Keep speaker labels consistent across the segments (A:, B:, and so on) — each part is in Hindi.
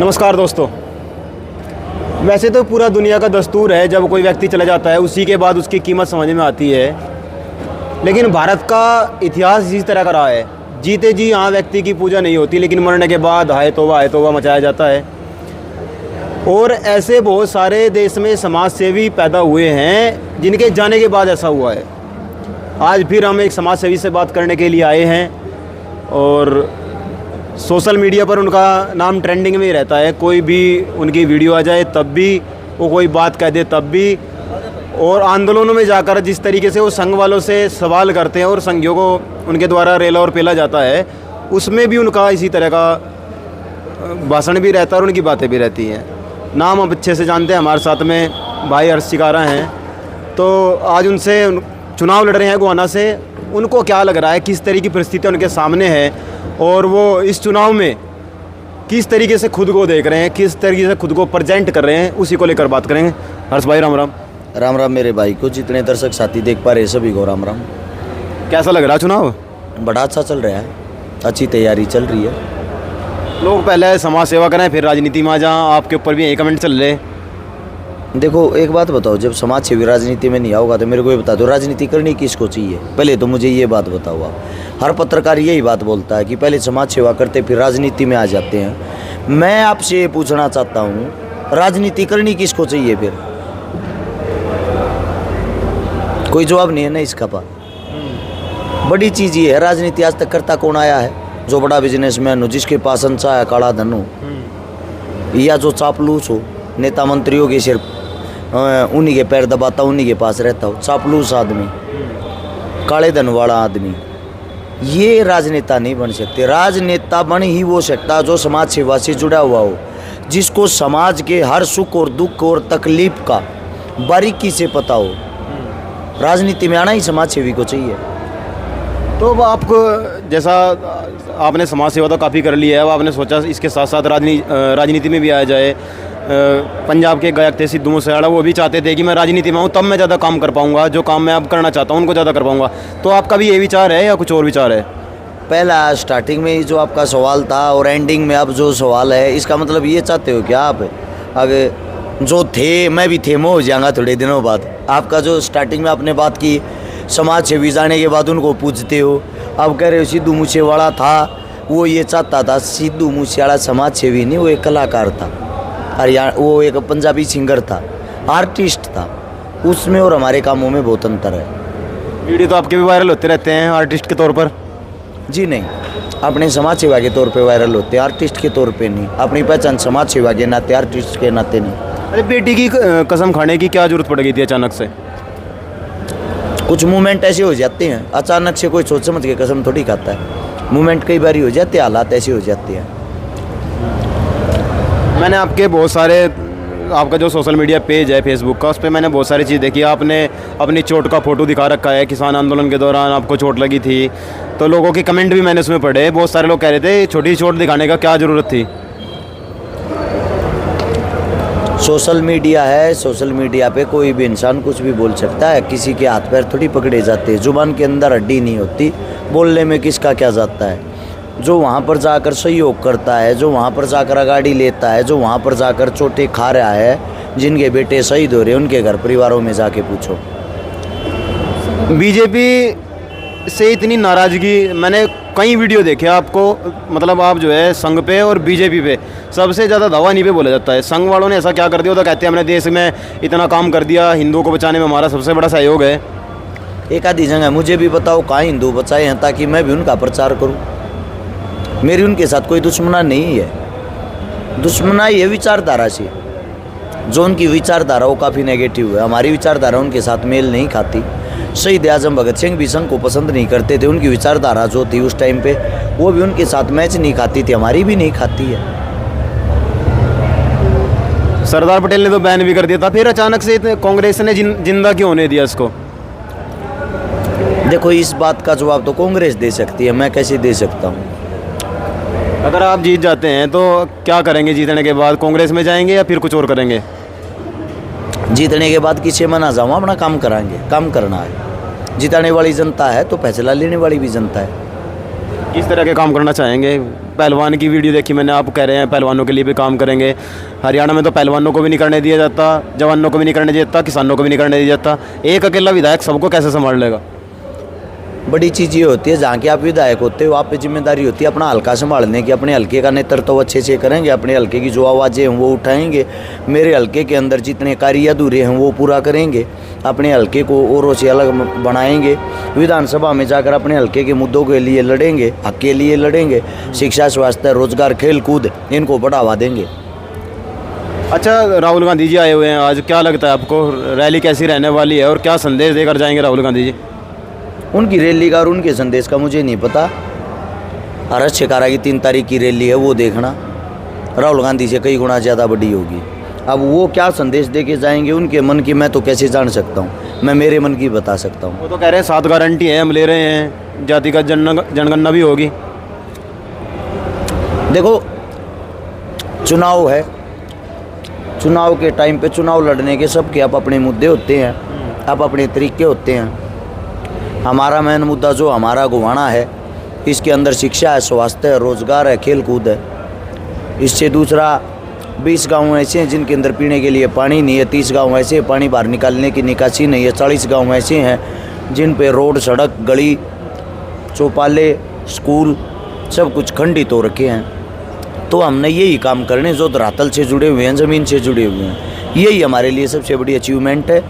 A: नमस्कार दोस्तों। वैसे तो पूरा दुनिया का दस्तूर है, जब कोई व्यक्ति चला जाता है उसी के बाद उसकी कीमत समझ में आती है। लेकिन भारत का इतिहास इस तरह का रहा है, जीते जी यहाँ व्यक्ति की पूजा नहीं होती, लेकिन मरने के बाद हाय तौबा मचाया जाता है। और ऐसे बहुत सारे देश में समाज सेवी पैदा हुए हैं जिनके जाने के बाद ऐसा हुआ है। आज फिर हम एक समाज सेवी से बात करने के लिए आए हैं और सोशल मीडिया पर उनका नाम ट्रेंडिंग में ही रहता है। कोई भी उनकी वीडियो आ जाए तब भी, वो कोई बात कह दे तब भी, और आंदोलनों में जाकर जिस तरीके से वो संघ वालों से सवाल करते हैं और संघियों को उनके द्वारा रेला और पेला जाता है, उसमें भी उनका इसी तरह का भाषण भी रहता है और उनकी बातें भी रहती हैं। नाम अब अच्छे से जानते हैं। हमारे साथ में भाई हर्ष शिकारा हैं, तो आज उनसे चुनाव लड़ रहे हैं गोहाना से। उनको क्या लग रहा है, किस तरह की परिस्थितियाँ उनके सामने है और वो इस चुनाव में किस तरीके से खुद को देख रहे हैं, किस तरीके से खुद को प्रेजेंट कर रहे हैं, उसी को लेकर बात करेंगे। हर्ष भाई राम राम।
B: राम राम मेरे भाई को, जितने दर्शक साथी देख पा रहे सभी को राम राम।
A: कैसा लग रहा चुनाव?
B: बड़ा अच्छा चल रहा है, अच्छी तैयारी चल रही है।
A: लोग पहले समाज सेवा करें फिर राजनीति में आ जाएं, आपके ऊपर भी यही कमेंट चल रहे।
B: देखो एक बात बताओ, जब समाज सेवी राजनीति में नहीं आओगा तो मेरे को ये बता दो राजनीति करनी किसको चाहिए। पहले तो मुझे ये बात बताओ आप। हर पत्रकार यही बात बोलता है कि पहले समाज सेवा करते फिर राजनीति में आ जाते हैं। मैं आपसे ये पूछना चाहता हूँ, राजनीति करनी किसको चाहिए फिर? कोई जवाब नहीं है ना इसका पास। बड़ी चीज़ ये है, राजनीति आज तक करता कौन आया है? जो बड़ा बिजनेसमैन हो, जिसके पास अंसा है काला धन हो, या जो चापलूस हो, नेता मंत्रियों के सिर्फ उन्हीं के पैर दबाता, उन्हीं के पास रहता हो, चापलूस आदमी, काले धन वाला आदमी, ये राजनेता नहीं बन सकते। राजनेता बन ही वो सकता जो समाज सेवा से जुड़ा हुआ हो, जिसको समाज के हर सुख और दुख और तकलीफ का बारीकी से पता हो। राजनीति में आना ही समाज सेवी को चाहिए।
A: तो आपको जैसा आपने समाज सेवा तो काफ़ी कर लिया है, अब आपने सोचा इसके साथ साथ राजनीति में भी आया जाए। पंजाब के गायक थे सिद्धू मूसेवाला, वो भी चाहते थे कि मैं राजनीति में आऊँ तब मैं ज़्यादा काम कर पाऊँगा, जो काम मैं अब करना चाहता हूँ उनको ज़्यादा कर पाऊँगा। तो आपका भी ये विचार है या कुछ और विचार है?
B: पहला स्टार्टिंग में जो आपका सवाल था और एंडिंग में अब जो सवाल है, इसका मतलब ये चाहते हो क्या आप अगर जो थे मैं भी थे हो जाऊँगा थोड़े दिनों बाद? आपका जो स्टार्टिंग में आपने बात की समाज सेवी जाने के बाद उनको पूछते हो, अब कह रहे हो सिद्धू मूसेवाला था वो ये चाहता था। सिद्धू मूसेवाला समाज सेवी नहीं, वो एक कलाकार था, वो एक पंजाबी सिंगर था, आर्टिस्ट था। उसमें और हमारे कामों में बहुत अंतर है।
A: वीडियो तो आपके भी वायरल होते रहते हैं आर्टिस्ट के तौर पर?
B: जी नहीं, अपने समाज सेवा के तौर पे वायरल होते हैं, आर्टिस्ट के तौर पे नहीं। अपनी पहचान समाज सेवा के नाते, आर्टिस्ट के नाते नहीं।
A: अरे बेटी की कसम खाने की क्या जरूरत पड़ गई थी अचानक से?
B: कुछ मूवमेंट ऐसे हो जाते हैं, अचानक से कोई सोच समझ के कसम थोड़ी खाता है। मूवमेंट कई बार ही हो जाते हैं, हालात ऐसे हो जाते हैं।
A: मैंने आपके बहुत सारे, आपका जो सोशल मीडिया पेज है फेसबुक का, उस पर मैंने बहुत सारी चीज़ देखी। आपने अपनी चोट का फ़ोटो दिखा रखा है, किसान आंदोलन के दौरान आपको चोट लगी थी। तो लोगों के कमेंट भी मैंने उसमें पढ़े, बहुत सारे लोग कह रहे थे छोटी चोट दिखाने का क्या ज़रूरत थी?
B: सोशल मीडिया है, सोशल मीडिया पे कोई भी इंसान कुछ भी बोल सकता है। किसी के हाथ पैर थोड़ी पकड़े जाते हैं, जुबान के अंदर हड्डी नहीं होती, बोलने में किसका क्या जाता है। जो वहाँ पर जाकर सहयोग करता है, जो वहाँ पर जाकर अगाड़ी लेता है, जो वहाँ पर जाकर चोटें खा रहा है, जिनके बेटे शहीद हो रहे हैं, उनके घर परिवारों में जाके पूछो।
A: बीजेपी से इतनी नाराज़गी, मैंने कई वीडियो देखे आपको, मतलब आप जो है संघ पे और बीजेपी पे सबसे ज़्यादा दावा नहीं पे बोला जाता है। संघ वालों ने ऐसा क्या कर दिया, तो कहते हैं हमने देश में इतना काम कर दिया, हिंदुओं को बचाने में हमारा सबसे बड़ा सहयोग है।
B: एक आधी जगह मुझे भी बताओ कहाँ हिंदू बचाए हैं, ताकि मैं भी उनका प्रचार करूँ। मेरी उनके साथ कोई दुश्मना नहीं है। दुश्मना ये विचारधारा से, जो उनकी विचारधारा वो काफ़ी नेगेटिव है। हमारी विचारधारा उनके साथ मेल नहीं खाती। शहीद आजम भगत सिंह भी संघ को पसंद नहीं करते थे। उनकी विचारधारा जो थी उस टाइम पे, वो भी उनके साथ मैच नहीं खाती थी, हमारी भी नहीं खाती है।
A: सरदार पटेल ने तो बैन भी कर दिया था, फिर अचानक से कांग्रेस ने जिंदा क्यों होने दिया इसको?
B: देखो इस बात का जवाब तो कांग्रेस दे सकती है, मैं कैसे दे सकता हूँ?
A: अगर आप जीत जाते हैं तो क्या करेंगे जीतने के बाद? कांग्रेस में जाएंगे या फिर कुछ और करेंगे?
B: जीतने के बाद किसे मना जाऊँ, अपना काम कराएंगे, काम करना है। जिताने वाली जनता है तो फैसला लेने वाली भी जनता है।
A: किस तरह के काम करना चाहेंगे? पहलवान की वीडियो देखी मैंने, आप कह रहे हैं पहलवानों के लिए भी काम करेंगे। हरियाणा में तो पहलवानों को भी नहीं करने दिया जाता, जवानों को भी नहीं करने दिया जाता, किसानों को भी नहीं करने दिया जाता। एक अकेला विधायक सबको कैसे संभाल लेगा?
B: बड़ी चीज़ ये होती है, जहाँ के आप विधायक होते हो आप पे जिम्मेदारी होती है अपना हल्का संभालने की। अपने हल्के का नेतृत्व अच्छे से करेंगे, अपने हल्के की जो आवाज़ें हैं वो उठाएंगे, मेरे हल्के के अंदर जितने कार्य अधूरे हैं वो पूरा करेंगे, अपने हल्के को औरों से अलग बनाएंगे, विधानसभा में जाकर अपने हल्के के मुद्दों के लिए लड़ेंगे, हक के लिए लड़ेंगे, शिक्षा, स्वास्थ्य, रोजगार, खेल कूद इनको बढ़ावा देंगे।
A: अच्छा, राहुल गांधी जी आए हुए हैं आज, क्या लगता है आपको रैली कैसी रहने वाली है और क्या संदेश देकर जाएंगे राहुल गांधी जी?
B: उनकी रैली का और उनके संदेश का मुझे नहीं पता। हर्ष शेखारा की 3 तारीख की रैली है, वो देखना राहुल गांधी से कई गुना ज़्यादा बड़ी होगी। अब वो क्या संदेश दे के जाएंगे उनके मन की मैं तो कैसे जान सकता हूँ, मैं मेरे मन की बता सकता हूँ।
A: वो तो कह रहे हैं 7 गारंटी है हम ले रहे हैं, जातिगत जनगणना भी होगी।
B: देखो, चुनाव है, चुनाव के टाइम पे चुनाव लड़ने के सबके आप अपने मुद्दे होते हैं, आप अपने तरीके होते हैं। हमारा मेन मुद्दा जो हमारा गोवाना है, इसके अंदर शिक्षा है, स्वास्थ्य है, रोजगार है, खेल कूद है। इससे दूसरा 20 गांव ऐसे हैं जिनके अंदर पीने के लिए पानी नहीं है, 30 गांव ऐसे हैं पानी बाहर निकालने की निकासी नहीं है, 40 गांव ऐसे हैं जिन पे रोड, सड़क, गली, चौपाले, स्कूल सब कुछ खंडित हो रखे हैं। तो हमने यही काम करने जो धरातल से जुड़े हुए हैं, ज़मीन से जुड़े हुए हैं, यही हमारे लिए सबसे बड़ी अचीवमेंट है।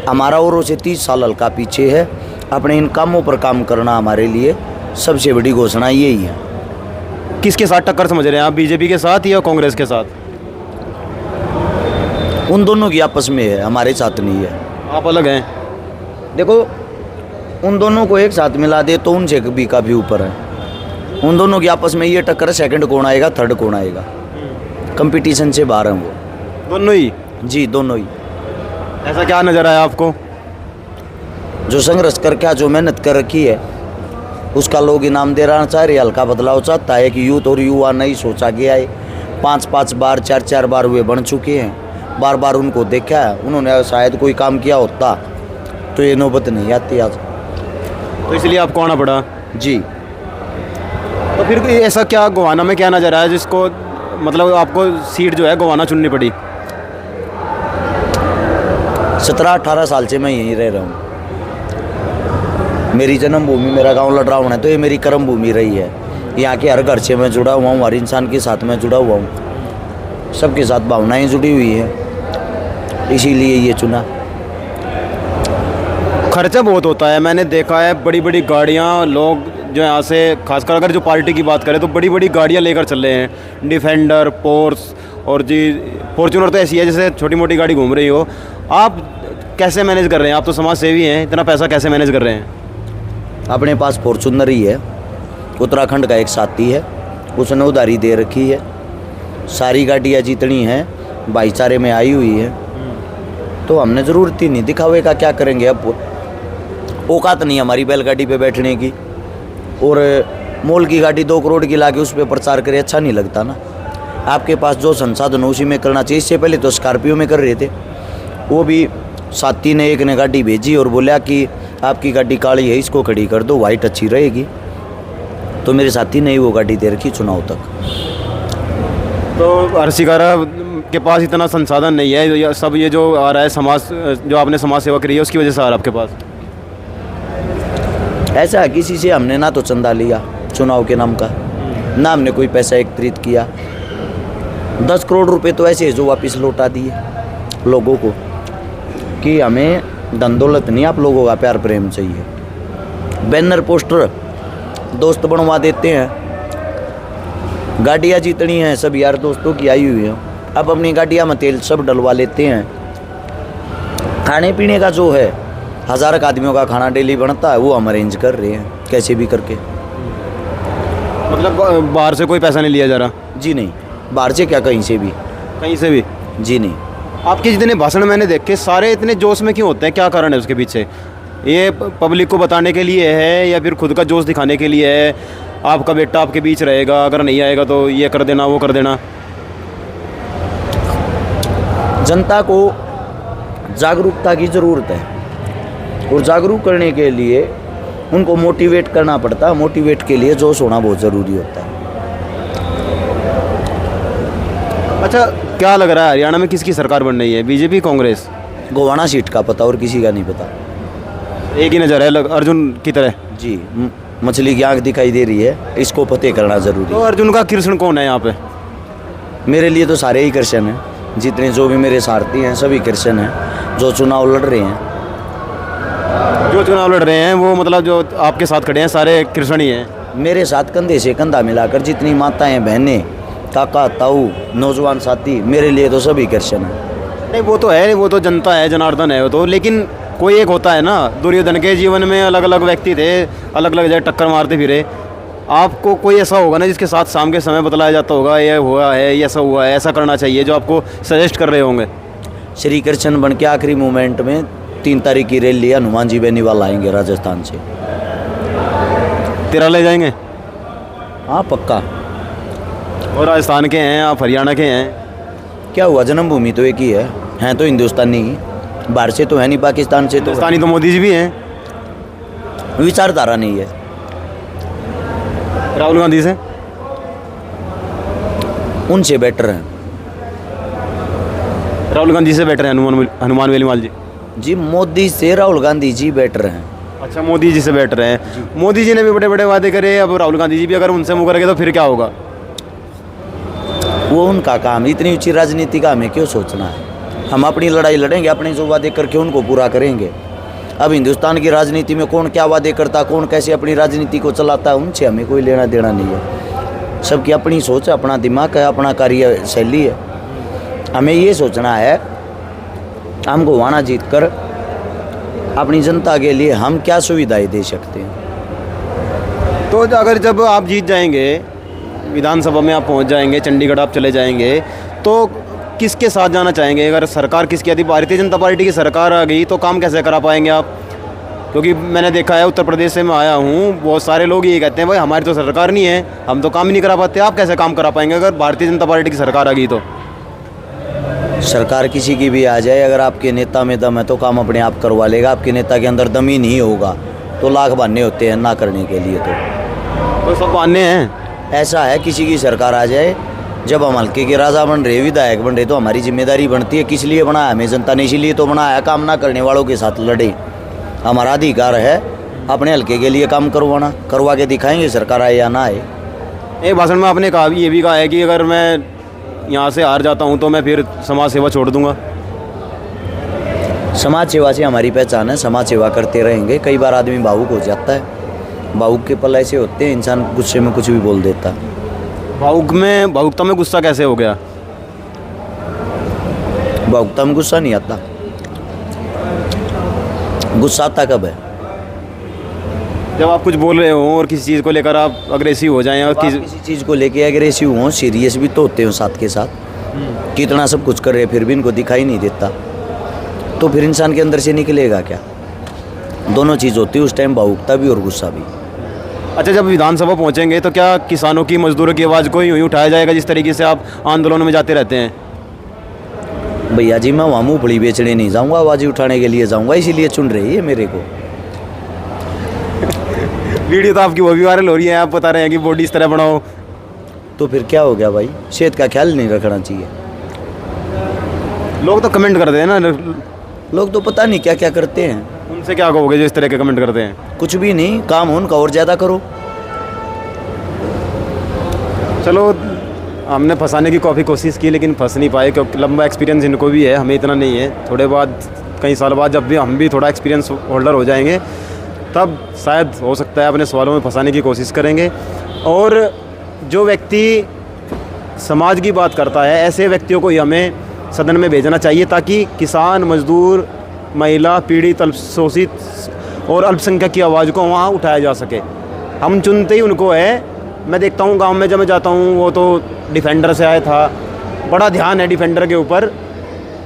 B: हमारा औरों से 30 साल हल्का पीछे है, अपने इन कामों पर काम करना हमारे लिए सबसे बड़ी घोषणा यही है।
A: किसके साथ टक्कर समझ रहे हैं आप, बीजेपी के साथ या कांग्रेस के साथ?
B: उन दोनों की आपस में है, हमारे साथ नहीं है।
A: आप अलग हैं?
B: देखो, उन दोनों को एक साथ मिला दे तो उनसे भी काफ़ी ऊपर है। उन दोनों की आपस में ये टक्कर है, सेकंड कौन आएगा, थर्ड कौन आएगा, कंपटीशन से बाहर हैं वो
A: दोनों ही?
B: जी, दोनों ही।
A: ऐसा क्या नज़र आया आपको?
B: जो संघर्ष करके जो मेहनत कर रखी है उसका लोग इनाम दे रहा चाह रहे, हल्का बदलाव चाहता है कि यूथ और युवा नहीं सोचा गया है। 5-5 बार 4-4 बार वे बन चुके हैं, बार बार उनको देखा है, उन्होंने शायद कोई काम किया होता तो ये नौबत नहीं आती आज।
A: तो इसलिए आपको आना पड़ा?
B: जी।
A: तो फिर ऐसा क्या गोवाना में क्या नज़र आया जिसको मतलब आपको सीट जो है गोवाना चुननी पड़ी?
B: 17-18 साल से मैं यहीं रह रहा हूँ। मेरी जन्मभूमि, मेरा गांव लडरावन है, तो ये मेरी कर्म भूमि रही है। यहाँ के हर घर से मैं जुड़ा हुआ हूँ, हर इंसान के साथ मैं जुड़ा हुआ हूँ, सबके साथ भावनाएं जुड़ी हुई हैं, इसीलिए ये चुना।
A: खर्चा बहुत होता है, मैंने देखा है, बड़ी बड़ी गाड़ियाँ, लोग जो यहाँ से खासकर अगर जो पार्टी की बात करें तो बड़ी बड़ी गाड़ियाँ लेकर चल रहे हैं, डिफेंडर, पोर्स और जी फॉर्च्यूनर तो ऐसी है जैसे छोटी मोटी गाड़ी घूम रही हो। आप कैसे मैनेज कर रहे हैं? आप तो समाज सेवी हैं, इतना पैसा कैसे मैनेज कर रहे हैं?
B: अपने पास फॉर्च्यूनर ही है, उत्तराखंड का एक साथी है, उसने उधारी दे रखी है। सारी गाड़ियाँ जितनी हैं भाईचारे में आई हुई है, तो हमने ज़रूरत ही नहीं दिखावे का। क्या करेंगे, अब औकात नहीं हमारी बैलगाड़ी पे बैठने की, और मोल की गाड़ी 2 करोड़ की लाके उस पर प्रचार करे, अच्छा नहीं लगता ना। आपके पास जो संसाधन उसी में करना चाहिए। इससे पहले तो स्कॉर्पियो में कर रहे थे, वो भी साथी ने एक ने गाड़ी भेजी और बोला कि आपकी गाड़ी काली है, इसको खड़ी कर दो, वाइट अच्छी रहेगी। तो मेरे साथी ने ही वो गाड़ी दे रखी चुनाव तक।
A: तो हर्षिकारा के पास इतना संसाधन नहीं है, सब ये जो आ रहा है समाज, जो आपने समाज सेवा करी है उसकी वजह से आ रहा है आपके पास?
B: ऐसा है, किसी से हमने ना तो चंदा लिया चुनाव के नाम का, ना हमने कोई पैसा एकत्रित किया। 10 करोड़ रुपए तो ऐसे जो वापस लौटा दिए लोगों को कि हमें धन दौलत नहीं, आप लोगों का प्यार प्रेम चाहिए। बैनर पोस्टर दोस्त बनवा देते हैं, गाड़ियाँ जितनी हैं सब यार दोस्तों की आई हुई हैं, अब अपनी गाड़ियाँ में तेल सब डलवा लेते हैं। खाने पीने का जो है 1000 आदमियों का खाना डेली बनता है, वो हम अरेंज कर रहे हैं कैसे भी करके।
A: मतलब बाहर से कोई पैसा नहीं लिया जा रहा?
B: जी नहीं, बाहर से क्या, कहीं से भी।
A: कहीं से भी?
B: जी नहीं।
A: आपके जितने भाषण मैंने देखे सारे इतने जोश में क्यों होते हैं, क्या कारण है उसके पीछे? ये पब्लिक को बताने के लिए है या फिर खुद का जोश दिखाने के लिए है? आपका बेटा आपके बीच रहेगा, अगर नहीं आएगा तो ये कर देना, वो कर देना।
B: जनता को जागरूकता की ज़रूरत है, और जागरूक करने के लिए उनको मोटिवेट करना पड़ता है। मोटिवेट के लिए जोश होना बहुत ज़रूरी होता है।
A: अच्छा, क्या लग रहा है हरियाणा में किसकी सरकार बन रही है, बीजेपी कांग्रेस?
B: गोवाना सीट का पता और किसी का नहीं पता।
A: एक ही नज़र है अर्जुन की तरह।
B: जी, मछली की आँख दिखाई दे रही है, इसको पते करना ज़रूरी
A: तो
B: है।
A: अर्जुन का कृष्ण कौन है यहाँ पे?
B: मेरे लिए तो सारे ही कृष्ण हैं, जितने जो भी मेरे सारथी हैं सभी कृष्ण हैं जो चुनाव लड़ रहे हैं।
A: जो चुनाव लड़ रहे हैं वो मतलब जो आपके साथ खड़े हैं सारे कृष्ण ही हैं?
B: मेरे साथ कंधे से कंधा मिलाकर जितनी माताएं, बहनें, काका, ताऊ, नौजवान साथी, मेरे लिए तो सभी कृष्ण हैं।
A: नहीं, वो तो है, वो तो जनता है, जनार्दन है वो तो। लेकिन कोई एक होता है ना, दुर्योधन के जीवन में अलग अलग व्यक्ति थे, अलग अलग जगह टक्कर मारते फिरे। आपको कोई ऐसा होगा ना जिसके साथ शाम के समय बतलाया जाता होगा, ये हुआ है, ये ऐसा हुआ है, ऐसा करना चाहिए, जो आपको सजेस्ट कर रहे होंगे?
B: श्री कृष्ण बन के आखिरी मोमेंट में 3 तारीख की रैली हनुमान जी बेनीवाल आएंगे राजस्थान से।
A: तेरा ले जाएंगे?
B: हाँ पक्का।
A: और राजस्थान के हैं, आप हरियाणा के हैं।
B: क्या हुआ, जन्मभूमि तो एक ही है, हैं तो हिंदुस्तानी, बाहर से तो है नहीं, पाकिस्तान से तो।
A: हिंदुस्तानी तो मोदी जी भी हैं।
B: विचारधारा नहीं है।
A: राहुल गांधी से?
B: उनसे बेटर हैं।
A: राहुल गांधी से बेटर है हनुमान वेलीवाल जी?
B: जी, मोदी से राहुल गांधी जी बेटर हैं।
A: अच्छा, मोदी जी से बेटर हैं। मोदी जी ने भी बड़े बड़े वादे करे, अब राहुल गांधी जी भी अगर उनसे मुकर गए तो फिर क्या होगा?
B: वो उनका काम, इतनी ऊंची राजनीति का हमें क्यों सोचना है। हम अपनी लड़ाई लड़ेंगे, अपने जो वादे करके उनको पूरा करेंगे। अब हिंदुस्तान की राजनीति में कौन क्या वादे करता, कौन कैसे अपनी राजनीति को चलाता है, उनसे हमें कोई लेना देना नहीं है। सबकी अपनी सोच है, अपना दिमाग है, अपना कार्य शैली है। हमें ये सोचना है हम गोवाना जीत कर अपनी जनता के लिए हम क्या सुविधाएं दे सकते हैं।
A: तो अगर जब आप जीत जाएंगे, विधानसभा में आप पहुंच जाएंगे, चंडीगढ़ आप चले जाएंगे, तो किसके साथ जाना चाहेंगे? अगर सरकार किसकी आती, भारतीय जनता पार्टी की सरकार आ गई तो काम कैसे करा पाएंगे आप? क्योंकि मैंने देखा है, उत्तर प्रदेश से मैं आया हूँ, बहुत सारे लोग ये कहते हैं भाई हमारी तो सरकार नहीं है, हम तो काम ही नहीं करा पाते। आप कैसे काम करा पाएंगे अगर भारतीय जनता पार्टी की सरकार आ गई तो?
B: सरकार किसी की भी आ जाए, अगर आपके नेता में दम है तो काम अपने आप करवा लेगा। आपके नेता के अंदर दम ही नहीं होगा तो लाख बहाने होते हैं ना करने के लिए।
A: तो सब बहाने हैं।
B: ऐसा है, किसी की सरकार आ जाए, जब हम हल्के के राजा बन रहे, विधायक बन रहे, तो हमारी जिम्मेदारी बनती है। किस लिए बनाया हमें जनता ने? इसीलिए तो बनाया, काम ना करने वालों के साथ लड़े। हमारा अधिकार है अपने हल्के के लिए काम करवाना, करवा के दिखाएंगे, सरकार आए या ना आए।
A: एक भाषण में आपने कहा ये भी कहा है कि अगर मैं यहाँ से हार जाता हूँ तो मैं फिर समाज सेवा छोड़ दूंगा।
B: समाज सेवा से हमारी पहचान है, समाज सेवा करते रहेंगे। कई बार आदमी भावुक हो जाता है, भावुक के पल ऐसे होते हैं, इंसान गुस्से में कुछ भी बोल देता है।
A: भावुकता में गुस्सा कैसे हो गया?
B: भावुकता में गुस्सा नहीं आता। गुस्सा आता कब है?
A: जब आप कुछ बोल रहे हो और किसी चीज़ को लेकर आप अग्रेसिव हो जाएं और
B: किसी चीज़ को लेके अग्रेसिव हों, सीरियस भी तो होते हो साथ के साथ। कितना सब कुछ कर रहे फिर भी इनको दिखाई नहीं देता, तो फिर इंसान के अंदर से निकलेगा क्या? दोनों चीज़ होती है उस टाइम, भावुकता भी और गुस्सा भी।
A: अच्छा, जब विधानसभा पहुंचेंगे तो क्या किसानों की, मजदूरों की आवाज़ को यूँ ही उठाया जाएगा जिस तरीके से आप आंदोलनों में जाते रहते हैं?
B: भैया जी, मैं वहाँ मूँगफली बेचने नहीं जाऊँगा, आवाज़ उठाने के लिए जाऊँगा, इसीलिए चुन रही है मेरे को।
A: वीडियो तो आपकी वो भी वायरल हो रही है, आप बता रहे हैं कि बॉडी इस तरह बनाओ,
B: तो फिर क्या हो गया भाई? सेहत का ख्याल नहीं रखना चाहिए।
A: लोग तो कमेंट करते हैं ना।
B: लोग तो पता नहीं क्या क्या करते हैं।
A: उनसे क्या कहोगे जो इस तरह के कमेंट करते हैं?
B: कुछ भी नहीं, काम हो उनका और ज़्यादा करो।
A: चलो, हमने फंसाने की काफ़ी कोशिश की लेकिन फंस नहीं पाए, क्योंकि लंबा एक्सपीरियंस इनको भी है, हमें इतना नहीं है। थोड़े बाद, कई साल बाद जब भी हम भी थोड़ा एक्सपीरियंस होल्डर हो जाएंगे, तब शायद हो सकता है अपने सवालों में फंसाने की कोशिश करेंगे। और जो व्यक्ति समाज की बात करता है, ऐसे व्यक्तियों को ही हमें सदन में भेजना चाहिए, ताकि किसान, मजदूर, महिला, पीड़ित, शोषित और अल्पसंख्यक की आवाज़ को वहाँ उठाया जा सके। हम चुनते ही उनको है। मैं देखता हूँ गांव में जब मैं जाता हूँ, वो तो डिफेंडर से आया था, बड़ा ध्यान है डिफेंडर के ऊपर।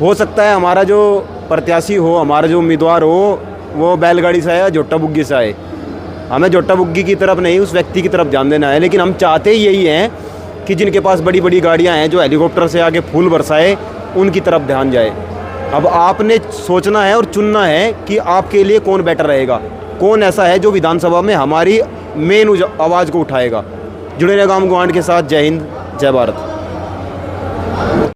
A: हो सकता है हमारा जो प्रत्याशी हो, हमारा जो उम्मीदवार हो, वो बैलगाड़ी से आए या जोट्टा बुग्गी से आए। हमें जोट्टा बुग्गी की तरफ नहीं, उस व्यक्ति की तरफ ध्यान देना है। लेकिन हम चाहते ही यही हैं कि जिनके पास बड़ी बड़ी गाड़ियाँ हैं, जो हेलीकॉप्टर से आके फूल बरसाए, उनकी तरफ ध्यान जाए। अब आपने सोचना है और चुनना है कि आपके लिए कौन बेटर रहेगा। कौन ऐसा है जो विधानसभा में हमारी मेन आवाज़ को उठाएगा। जुड़े रहे गांव गवांड के साथ। जय हिंद, जय भारत।